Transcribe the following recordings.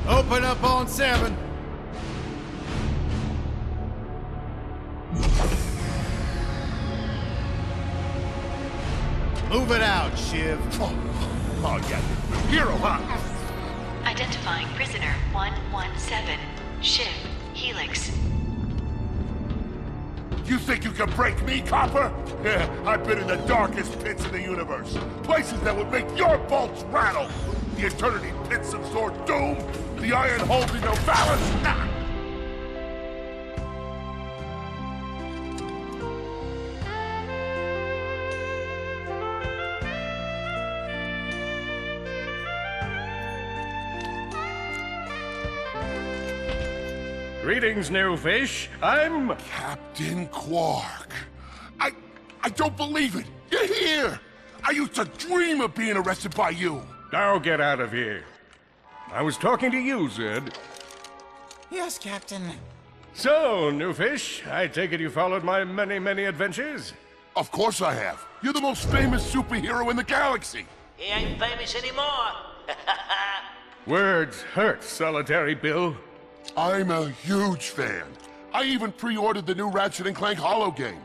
Open up on 7. Move it out, Shiv. Oh, yeah. Hero, huh? Identifying prisoner 117, Shiv, Helix. You think you can break me, Copper? Yeah, I've been in the darkest pits in the universe. Places that would make your bolts rattle. The eternity pits of Sword Doom. The iron holding no balance. Nah. Greetings, new fish. I'm... Captain Quark. I don't believe it. You're here. I used to dream of being arrested by you. Now get out of here. I was talking to you, Zed. Yes, Captain. So, new fish, I take it you followed my many, many adventures? Of course I have. You're the most famous superhero in the galaxy. He ain't famous anymore. Words hurt, Solitary Bill. I'm a huge fan. I even pre-ordered the new Ratchet and Clank holo game.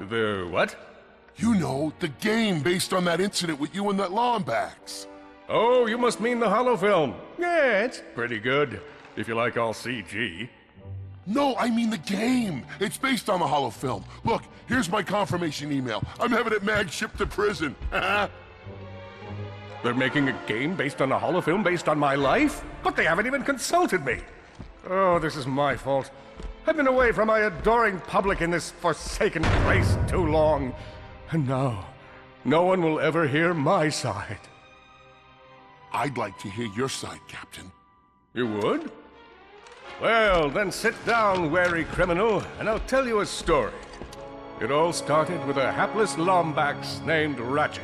The what? You know, the game based on that incident with you and that Lombax. Oh, you must mean the holo film. Yeah, it's pretty good, if you like all CG. No, I mean the game. It's based on the holo film. Look, here's my confirmation email. I'm having it mag shipped to prison. They're making a game based on a holo film based on my life? But they haven't even consulted me. Oh, this is my fault. I've been away from my adoring public in this forsaken place too long. And now, no one will ever hear my side. I'd like to hear your side, Captain. You would? Well, then sit down, wary criminal, and I'll tell you a story. It all started with a hapless Lombax named Ratchet.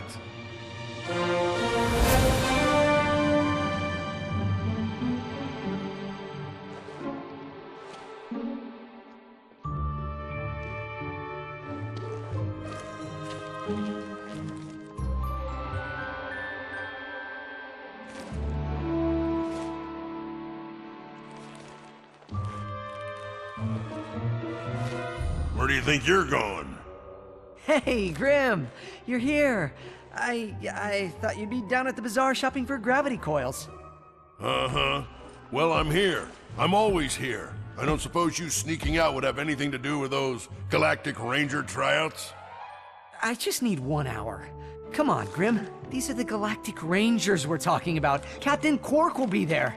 Where do you think you're going? Hey, Grim! You're here! I thought you'd be down at the bazaar shopping for gravity coils. Uh-huh. Well, I'm here. I'm always here. I don't suppose you sneaking out would have anything to do with those Galactic Ranger tryouts? I just need 1 hour. Come on, Grim. These are the Galactic Rangers we're talking about. Captain Quark will be there.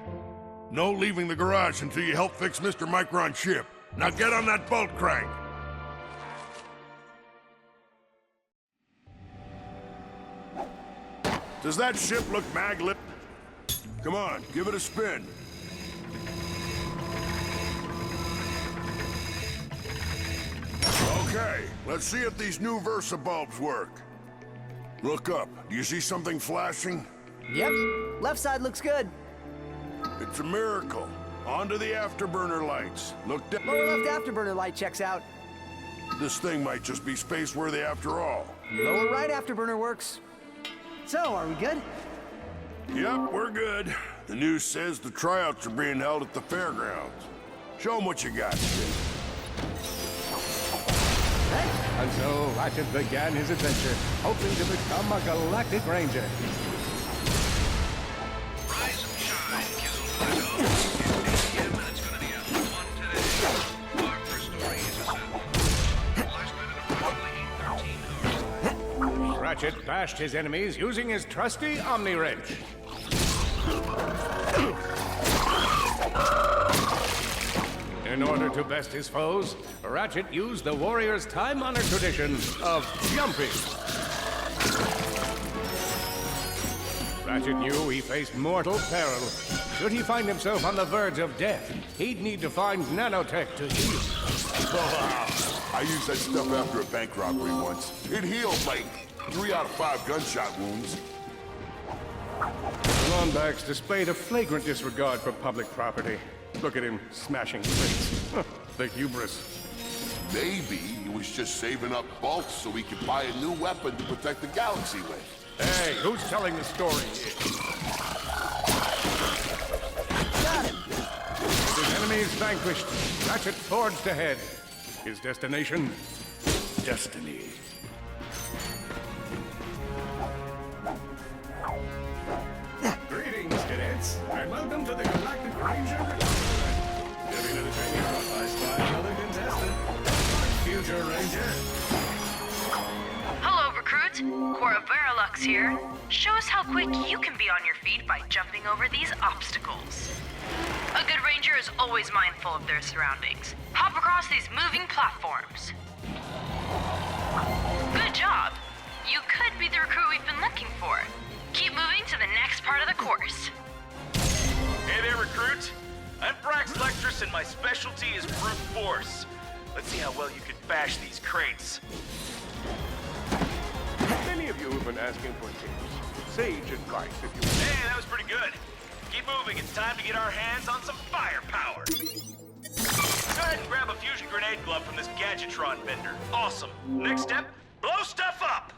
No leaving the garage until you help fix Mr. Micron's ship. Now get on that bolt crank. Does that ship look mag-lit? Come on, give it a spin. Okay, let's see if these new Versa bulbs work. Look up. Do you see something flashing? Yep. Left side looks good. It's a miracle. Onto the afterburner lights. Look down. Lower left afterburner light checks out. This thing might just be space-worthy after all. Lower right afterburner works. So, are we good? Yep, we're good. The news says the tryouts are being held at the fairgrounds. Show them what you got, kid. And so Ratchet began his adventure, hoping to become a Galactic Ranger. Rise and shine, Kizil. It's 8 p.m. and it's going to be a fun day. Our first story is a sample. Last night at approximately 8:13 hours. Ratchet bashed his enemies using his trusty Omni Wrench. In order to best his foes, Ratchet used the warrior's time-honored tradition of jumping. Ratchet knew he faced mortal peril. Should he find himself on the verge of death, he'd need to find nanotech to heal. I used that stuff after a bank robbery once. It healed like 3 out of 5 gunshot wounds. The Lombax displayed a flagrant disregard for public property. Look at him smashing crates. The hubris. Maybe he was just saving up bolts so he could buy a new weapon to protect the galaxy with. Hey, who's telling the story here? Got him! enemies vanquished, Ratchet forged ahead. His destination? Destiny. Greetings, cadets, and welcome to the Galactic Ranger. Every little training brought by spy another contestant. Future Ranger. Hello, recruit. Cora Verilux here. Show us how quick you can be on your feet by jumping over these obstacles. A good ranger is always mindful of their surroundings. Hop across these moving platforms. Good job. You could be the recruit we've been looking for. Keep moving to the next part of the course. Hey there, recruit. I'm Brax Lectress, and my specialty is brute force. Let's see how well you can bash these crates. Many of you have been asking for tips, sage advice, if you will. Hey, that was pretty good. Keep moving. It's time to get our hands on some firepower. Go ahead and grab a fusion grenade glove from this Gadgetron vendor. Awesome. Next step, blow stuff up.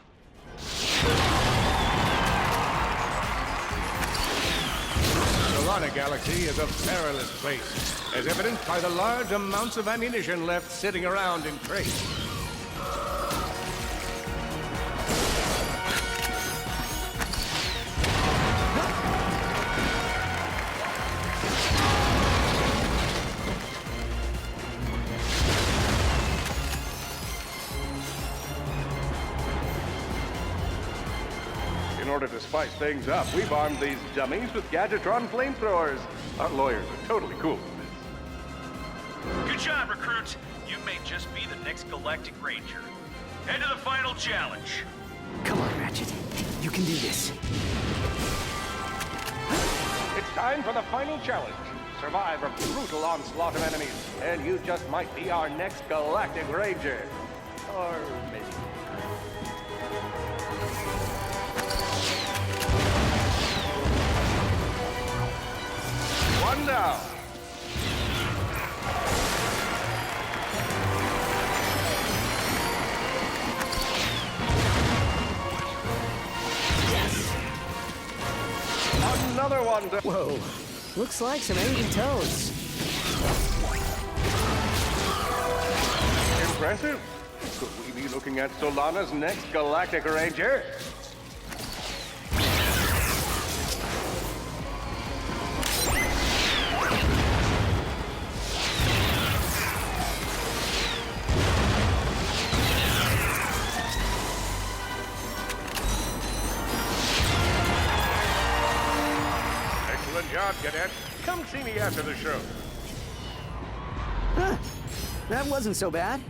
Solana Galaxy is a perilous place, as evidenced by the large amounts of ammunition left sitting around in crates. In order to spice things up, we've armed these dummies with Gadgetron flamethrowers. Our lawyers are totally cool with this. Good job, recruit. You may just be the next Galactic Ranger. Head to the final challenge. Come on, Ratchet. You can do this. It's time for the final challenge. Survive a brutal onslaught of enemies, and you just might be our next Galactic Ranger. Or maybe. One down. Another one down. Whoa. Looks like some angry toads. Impressive. Could we be looking at Solana's next Galactic Ranger? Excellent job, cadet. Come see me after the show. Huh. That wasn't so bad.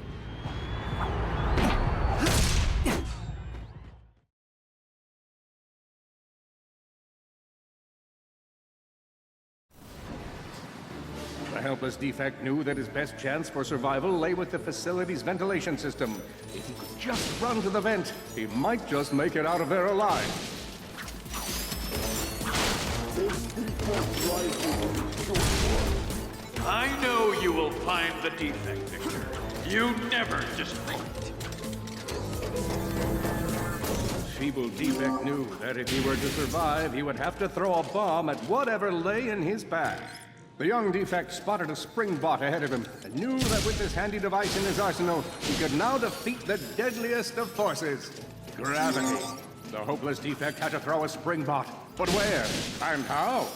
The helpless defect knew that his best chance for survival lay with the facility's ventilation system. If he could just run to the vent, he might just make it out of there alive. I know you will find the defect, Victor. You never disappoint. Feeble defect knew that if he were to survive, he would have to throw a bomb at whatever lay in his path. The young defect spotted a spring bot ahead of him and knew that with this handy device in his arsenal, he could now defeat the deadliest of forces, gravity. The hopeless defect had to throw a spring bot, but where and how?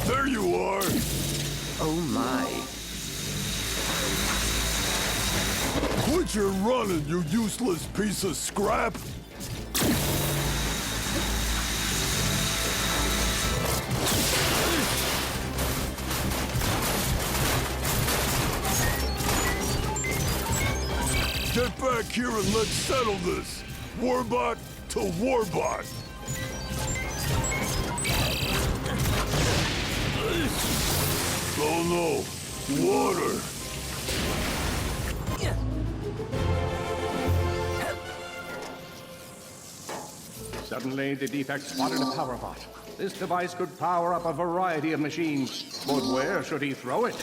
There you are! Oh my. Quit your running, you useless piece of scrap! Get back here and let's settle this! Warbot to Warbot! Oh no! Water! Suddenly, the defect spotted a power bot. This device could power up a variety of machines. But where should he throw it?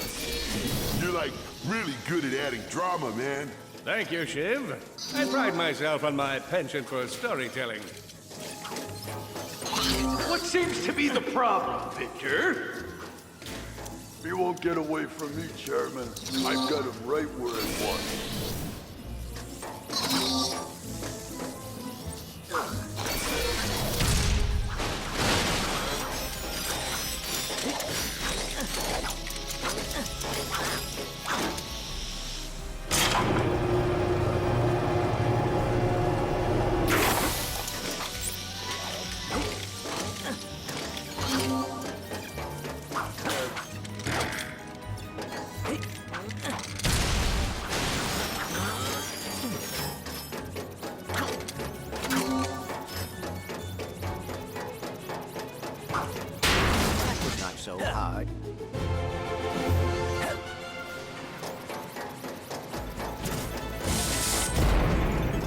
You're like really good at adding drama, man. Thank you, Shiv. I pride myself on my penchant for storytelling. What seems to be the problem, Victor? He won't get away from me, Chairman. I've got him right where I want him. So hard.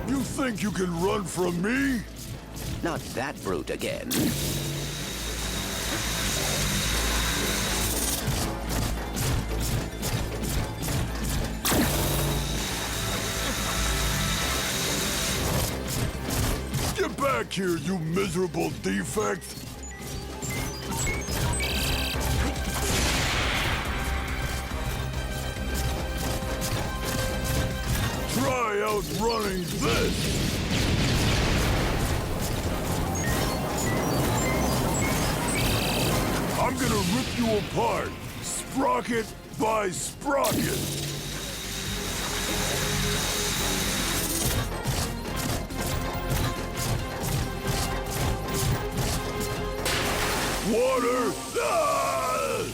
You think you can run from me? Not that brute again. Get back here, you miserable defect! Try outrunning this! I'm gonna rip you apart, sprocket by sprocket! Water! Ah!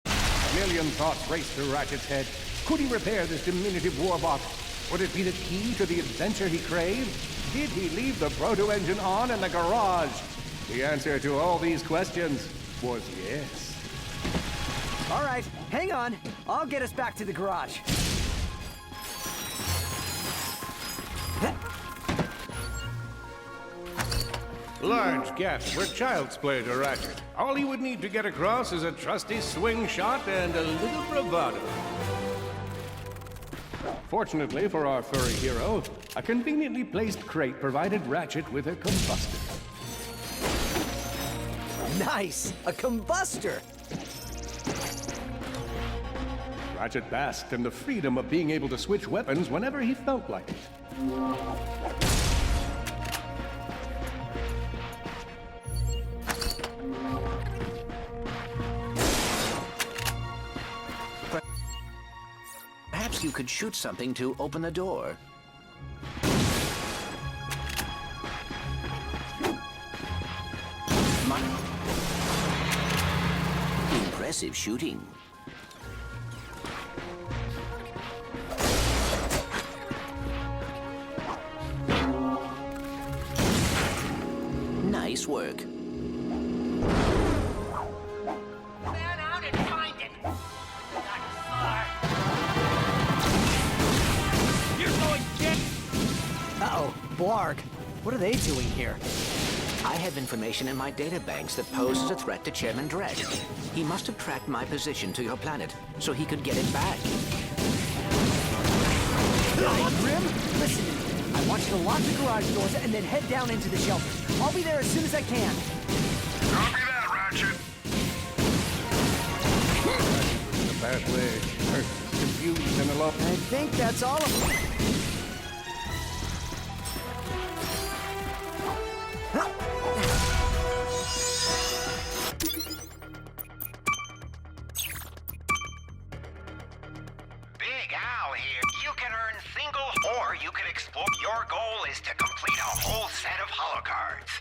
A million thoughts raced through Ratchet's head. Could he repair this diminutive warbot? Would it be the key to the adventure he craved? Did he leave the proto-engine on in the garage? The answer to all these questions was yes. All right, hang on. I'll get us back to the garage. Large gaps were child's play to Ratchet. All he would need to get across is a trusty swing shot and a little bravado. Fortunately for our furry hero, a conveniently placed crate provided Ratchet with a combustor. Nice! A combustor! Ratchet basked in the freedom of being able to switch weapons whenever he felt like it. Perhaps you could shoot something to open the door. Impressive shooting. Nice work. Man out and find it. Not far. You're going dead. Uh-oh, Blarg. What are they doing here? I have information in my databanks that poses a threat to Chairman Dredd. He must have tracked my position to your planet, so he could get it back. Grim, listen. I want you to lock the garage doors and then head down into the shelter. I'll be there as soon as I can. Copy that, Ratchet. The bad way. Hurt, confused, and alone. I think that's all of them. Big Al here. You can earn singles or you can explore. Your goal is to complete a whole set of holocards.